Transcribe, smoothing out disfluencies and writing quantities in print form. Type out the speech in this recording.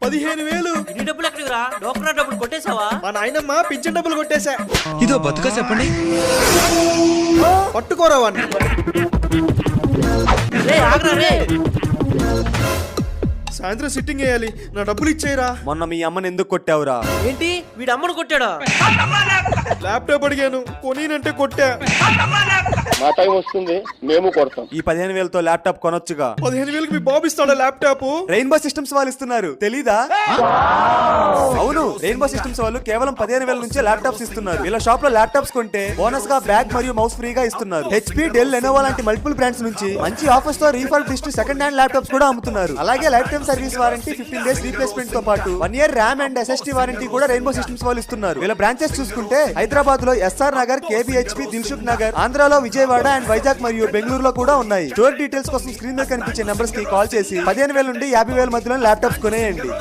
15,000. ఇన్ని డబ్బులు ఎక్కడికి రా? డోక్రా డబ్బులు కొట్టేశావా? మా నాయనమ్మ పింఛన్ డబ్బులు కొట్టేశా. ఇదో బతుక చెప్పండి. పట్టుకోరా వాడిని. రే ఆగ్రా రే. సాయంత్రం సిట్టింగ్ వేయాలి, నా డబ్బులు ఇచ్చేయరా. మొన్న మీ అమ్మని ఎందుకు కొట్టావురా? ఏంటి వీడు అమ్మను కొట్టాడా? ల్యాప్టాప్ అడిగాను, కొనినంటే కొట్టా. మా టైం వస్తుంది, మేము కొడతాం. ఈ 15,000తో ల్యాప్టాప్ కొనొచ్చుగా. 15,000కి మీ బాబు ఇస్తాడా ల్యాప్టాప్? రెయిన్బో సిస్టమ్స్ వాళ్ళు ఇస్తున్నారు, తెలీదా? అవును, రెయిన్బో సిస్టమ్స్ వాళ్ళు కేవలం 15,000 నుంచే ల్యాప్టాప్స్ ఇస్తున్నారు. ఇలా షాప్ లో ల్యాప్టాప్స్ కొంటే బోనస్ గా బ్యాగ్ మరియు మౌస్ ఫ్రీగా ఇస్తున్నారు. హెచ్పీ, డెల్, లెనోవో లాంటి మల్టిపుల్ బ్రాండ్స్ నుంచి మంచి ఆఫర్స్ తో రీఫర్బిష్డ్ సెకండ్ హ్యాండ్ ల్యాప్టాప్స్ కూడా అమ్ముతున్నారు. అలాగే life time service warranty, 15 days replacement తో పాటు 1 year RAM and SST warranty కూడా రెయిన్బో సిస్టమ్స్ వాళ్ళు ఇస్తున్నారు. వీళ్ళ బ్రాంచెస్ చూసుకుంటే హైదరాబాద్ లో ఎస్ఆర్ నగర్, కేబిహెచ్పి, దిల్సుఖ్ నగర్, ఆంధ్రాలో విజయవాడ అండ్ వైజాగ్ మరియు బెంగళూరులో కూడా ఉన్నాయి. స్టోర్ డీటెయిల్స్ కోసం స్క్రీన్ మీద కనిపించే నంబర్స్ కి కాల్ చేసి 15,000 నుండి 50,000 మధ్యలో ల్యాప్టాప్స్ కొనేయండి.